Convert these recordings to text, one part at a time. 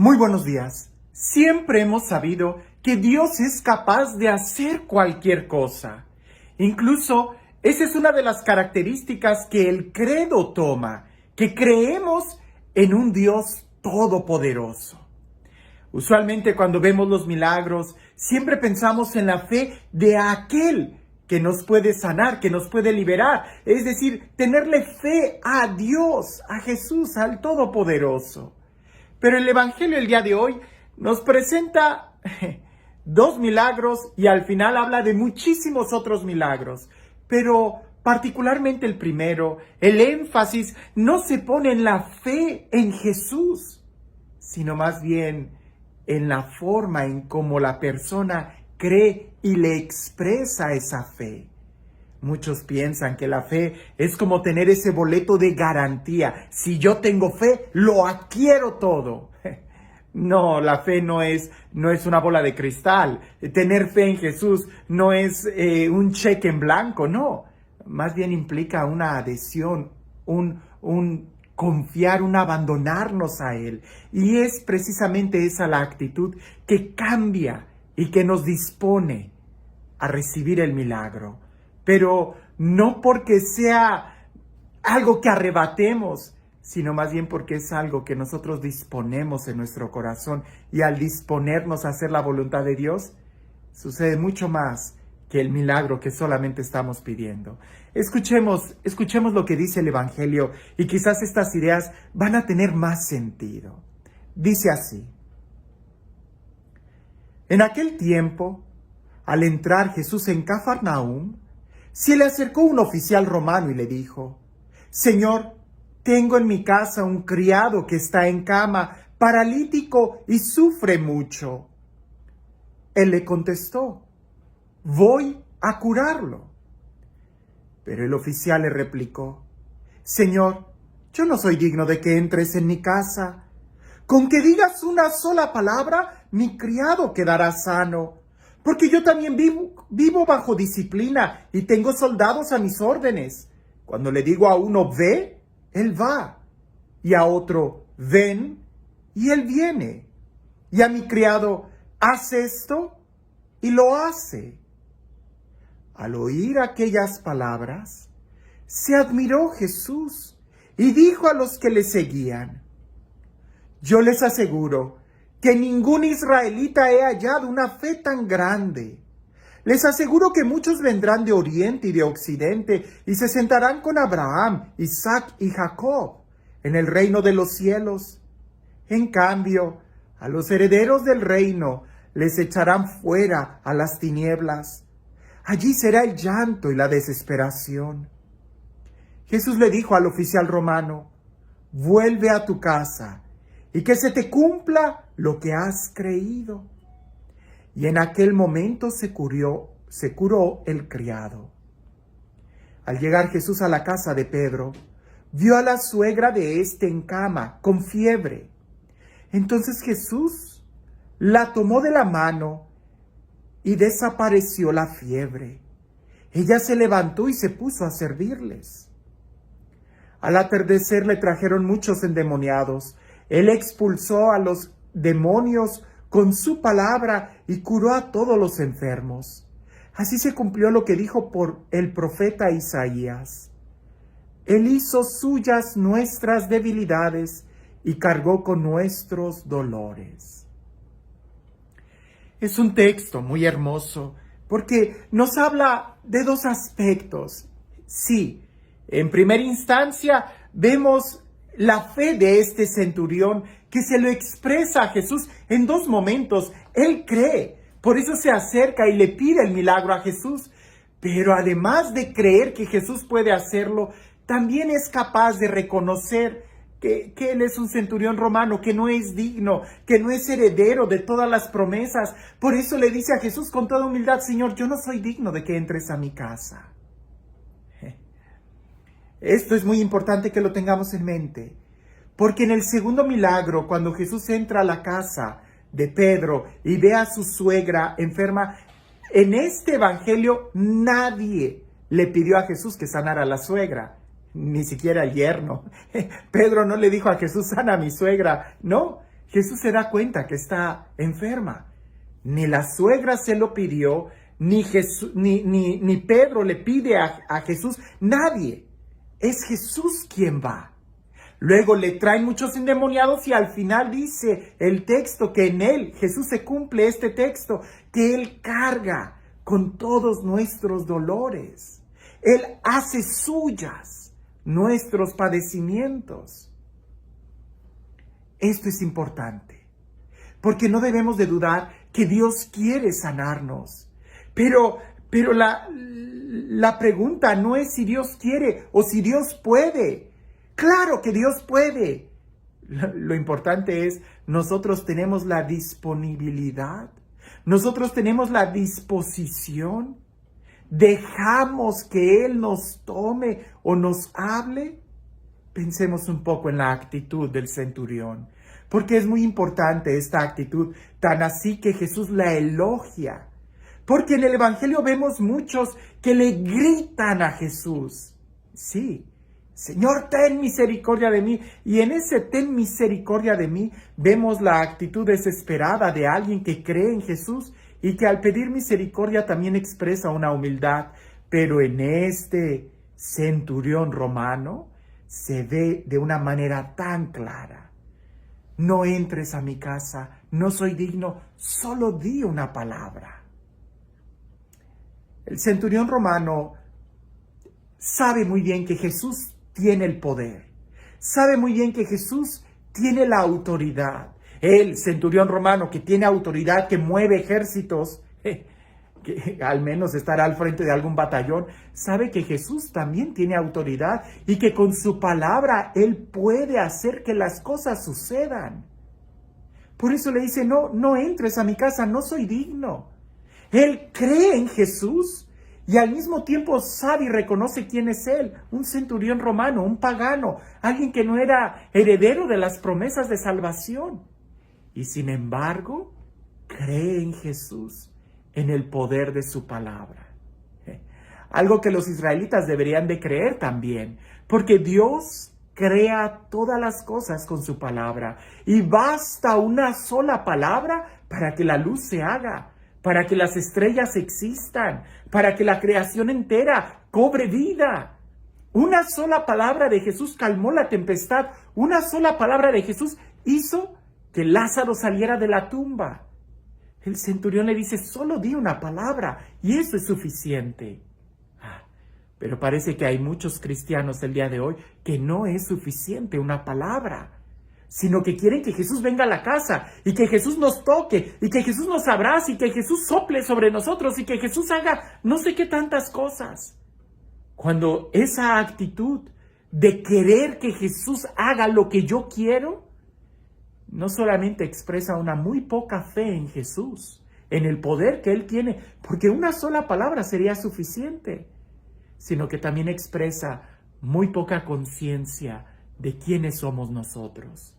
Muy buenos días. Siempre hemos sabido que Dios es capaz de hacer cualquier cosa. Incluso, esa es una de las características que el credo toma, que creemos en un Dios todopoderoso. Usualmente cuando vemos los milagros, siempre pensamos en la fe de aquel que nos puede sanar, que nos puede liberar. Es decir, tenerle fe a Dios, a Jesús, al Todopoderoso. Pero el Evangelio el día de hoy nos presenta dos milagros y al final habla de muchísimos otros milagros. Pero particularmente el primero, el énfasis no se pone en la fe en Jesús, sino más bien en la forma en cómo la persona cree y le expresa esa fe. Muchos piensan que la fe es como tener ese boleto de garantía. Si yo tengo fe, lo adquiero todo. No, la fe no es una bola de cristal. Tener fe en Jesús no es un cheque en blanco, no. Más bien implica una adhesión, un confiar, un abandonarnos a Él. Y es precisamente esa la actitud que cambia y que nos dispone a recibir el milagro. Pero no porque sea algo que arrebatemos, sino más bien porque es algo que nosotros disponemos en nuestro corazón. Y al disponernos a hacer la voluntad de Dios, sucede mucho más que el milagro que solamente estamos pidiendo. Escuchemos lo que dice el Evangelio y quizás estas ideas van a tener más sentido. Dice así: en aquel tiempo, al entrar Jesús en Cafarnaúm, se le acercó un oficial romano y le dijo: Señor, tengo en mi casa un criado que está en cama, paralítico y sufre mucho. Él le contestó: voy a curarlo. Pero el oficial le replicó: Señor, yo no soy digno de que entres en mi casa. Con que digas una sola palabra, mi criado quedará sano. Porque yo también vivo bajo disciplina y tengo soldados a mis órdenes. Cuando le digo a uno ve, él va. Y a otro ven, y él viene. Y a mi criado haz esto, y lo hace. Al oír aquellas palabras, se admiró Jesús y dijo a los que le seguían: yo les aseguro que ningún israelita he hallado una fe tan grande. Les aseguro que muchos vendrán de oriente y de occidente y se sentarán con Abraham, Isaac y Jacob en el reino de los cielos. En cambio, a los herederos del reino les echarán fuera a las tinieblas. Allí será el llanto y la desesperación. Jesús le dijo al oficial romano: vuelve a tu casa y que se te cumpla lo que has creído. Y en aquel momento se curó el criado. Al llegar Jesús a la casa de Pedro, vio a la suegra de éste en cama, con fiebre. Entonces Jesús la tomó de la mano y desapareció la fiebre. Ella se levantó y se puso a servirles. Al atardecer le trajeron muchos endemoniados. Él expulsó a los demonios con su palabra y curó a todos los enfermos. Así se cumplió lo que dijo por el profeta Isaías: Él hizo suyas nuestras debilidades y cargó con nuestros dolores. Es un texto muy hermoso porque nos habla de dos aspectos. Sí, en primera instancia vemos la fe de este centurión que se lo expresa a Jesús en dos momentos. Él cree, por eso se acerca y le pide el milagro a Jesús. Pero además de creer que Jesús puede hacerlo, también es capaz de reconocer que él es un centurión romano, que no es digno, que no es heredero de todas las promesas. Por eso le dice a Jesús con toda humildad: Señor, yo no soy digno de que entres a mi casa. Esto es muy importante que lo tengamos en mente, porque en el segundo milagro, cuando Jesús entra a la casa de Pedro y ve a su suegra enferma, en este evangelio nadie le pidió a Jesús que sanara a la suegra, ni siquiera el yerno. Pedro no le dijo a Jesús: sana a mi suegra, no. Jesús se da cuenta que está enferma. Ni la suegra se lo pidió, ni Pedro le pide a Jesús, nadie. Es Jesús quien va. Luego le traen muchos endemoniados y al final dice el texto que en él, Jesús se cumple este texto, que él carga con todos nuestros dolores. Él hace suyas nuestros padecimientos. Esto es importante, porque no debemos de dudar que Dios quiere sanarnos. Pero la pregunta no es si Dios quiere o si Dios puede. Claro que Dios puede. Lo importante es, nosotros tenemos la disponibilidad, nosotros tenemos la disposición, dejamos que Él nos tome o nos hable. Pensemos un poco en la actitud del centurión, porque es muy importante esta actitud, tan así que Jesús la elogia. Porque en el Evangelio vemos muchos que le gritan a Jesús. Sí, Señor, ten misericordia de mí. Y en ese ten misericordia de mí vemos la actitud desesperada de alguien que cree en Jesús y que al pedir misericordia también expresa una humildad. Pero en este centurión romano se ve de una manera tan clara. No entres a mi casa, no soy digno, solo di una palabra. El centurión romano sabe muy bien que Jesús tiene el poder, sabe muy bien que Jesús tiene la autoridad. El centurión romano que tiene autoridad, que mueve ejércitos, que al menos estará al frente de algún batallón, sabe que Jesús también tiene autoridad y que con su palabra Él puede hacer que las cosas sucedan. Por eso le dice, no entres a mi casa, no soy digno. Él cree en Jesús y al mismo tiempo sabe y reconoce quién es Él, un centurión romano, un pagano, alguien que no era heredero de las promesas de salvación. Y sin embargo, cree en Jesús, en el poder de su palabra. Algo que los israelitas deberían de creer también, porque Dios crea todas las cosas con su palabra y basta una sola palabra para que la luz se haga, para que las estrellas existan, para que la creación entera cobre vida. Una sola palabra de Jesús calmó la tempestad, una sola palabra de Jesús hizo que Lázaro saliera de la tumba. El centurión le dice, solo di una palabra y eso es suficiente. Pero parece que hay muchos cristianos el día de hoy que no es suficiente una palabra, sino que quieren que Jesús venga a la casa y que Jesús nos toque y que Jesús nos abrace y que Jesús sople sobre nosotros y que Jesús haga no sé qué tantas cosas. Cuando esa actitud de querer que Jesús haga lo que yo quiero, no solamente expresa una muy poca fe en Jesús, en el poder que Él tiene, porque una sola palabra sería suficiente, sino que también expresa muy poca conciencia de quiénes somos nosotros.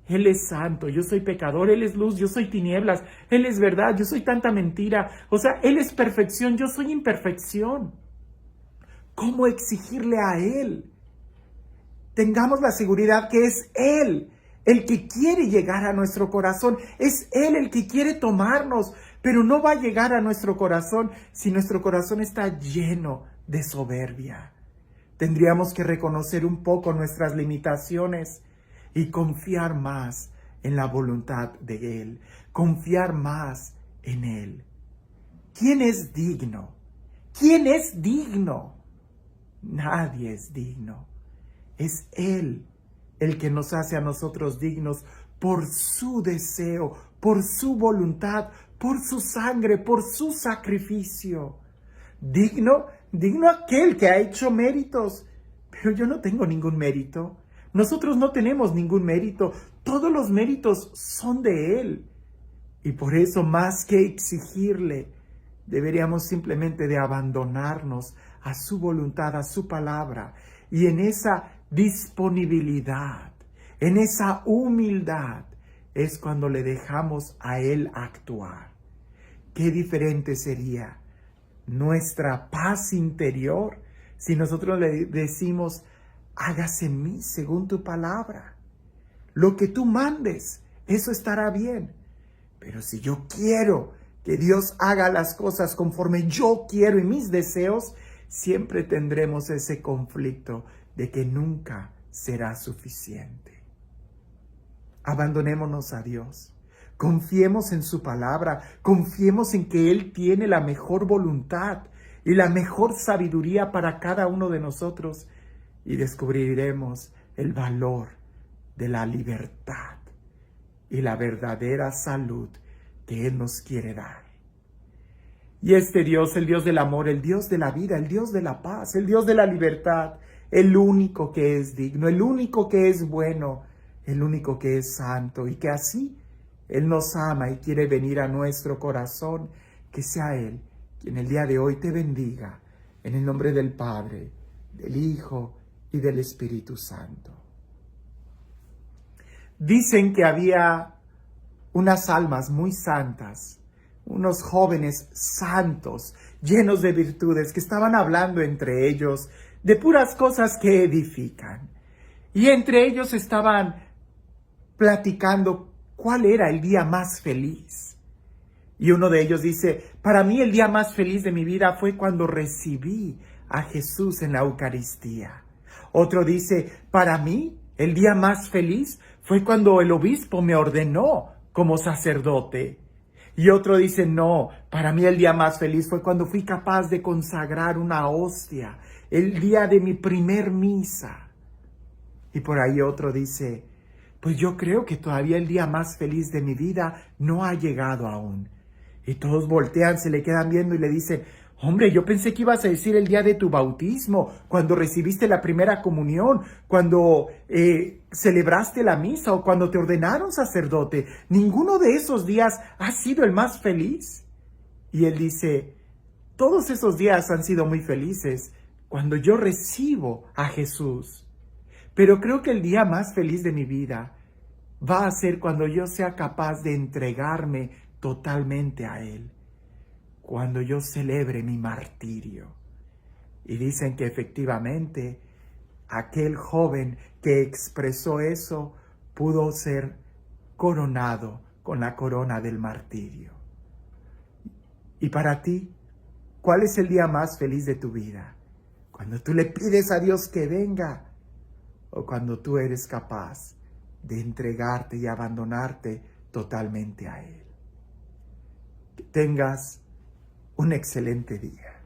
Él es santo, yo soy pecador, Él es luz, yo soy tinieblas, Él es verdad, yo soy tanta mentira. O sea, Él es perfección, yo soy imperfección. ¿Cómo exigirle a Él? Tengamos la seguridad que es Él el que quiere llegar a nuestro corazón, es Él el que quiere tomarnos, pero no va a llegar a nuestro corazón si nuestro corazón está lleno de soberbia. Tendríamos que reconocer un poco nuestras limitaciones y confiar más en la voluntad de Él, confiar más en Él. ¿Quién es digno? ¿Quién es digno? Nadie es digno. Es Él el que nos hace a nosotros dignos por su deseo, por su voluntad, por su sangre, por su sacrificio. Digno aquel que ha hecho méritos. Pero yo no tengo ningún mérito. Nosotros no tenemos ningún mérito. Todos los méritos son de Él. Y por eso, más que exigirle, deberíamos simplemente de abandonarnos a su voluntad, a su palabra. Y en esa disponibilidad, en esa humildad, es cuando le dejamos a Él actuar. Qué diferente sería nuestra paz interior si nosotros le decimos, hágase en mí según tu palabra. Lo que tú mandes, eso estará bien. Pero si yo quiero que Dios haga las cosas conforme yo quiero y mis deseos, siempre tendremos ese conflicto de que nunca será suficiente. Abandonémonos a Dios. Confiemos en su palabra. Confiemos en que Él tiene la mejor voluntad y la mejor sabiduría para cada uno de nosotros. Y descubriremos el valor de la libertad y la verdadera salud que Él nos quiere dar. Y este Dios, el Dios del amor, el Dios de la vida, el Dios de la paz, el Dios de la libertad, el único que es digno, el único que es bueno, el único que es santo, y que así Él nos ama y quiere venir a nuestro corazón, que sea Él quien el día de hoy te bendiga, en el nombre del Padre, del Hijo y del Espíritu Santo. Dicen que había unas almas muy santas, unos jóvenes santos, llenos de virtudes, que estaban hablando entre ellos de puras cosas que edifican. Y entre ellos estaban platicando cuál era el día más feliz. Y uno de ellos dice: para mí el día más feliz de mi vida fue cuando recibí a Jesús en la Eucaristía. Otro dice: para mí el día más feliz fue cuando el obispo me ordenó como sacerdote. Y otro dice: no, para mí el día más feliz fue cuando fui capaz de consagrar una hostia, el día de mi primer misa. Y por ahí otro dice: pues yo creo que todavía el día más feliz de mi vida no ha llegado aún. Y todos voltean, se le quedan viendo y le dicen: hombre, yo pensé que ibas a decir el día de tu bautismo, cuando recibiste la primera comunión, cuando celebraste la misa o cuando te ordenaron sacerdote. ¿Ninguno de esos días ha sido el más feliz? Y él dice: todos esos días han sido muy felices cuando yo recibo a Jesús. Pero creo que el día más feliz de mi vida va a ser cuando yo sea capaz de entregarme totalmente a Él, cuando yo celebre mi martirio. Y dicen que efectivamente aquel joven que expresó eso pudo ser coronado con la corona del martirio. Y para ti, ¿cuál es el día más feliz de tu vida? ¿Cuando tú le pides a Dios que venga? ¿O cuando tú eres capaz de entregarte y abandonarte totalmente a Él? Que tengas un excelente día.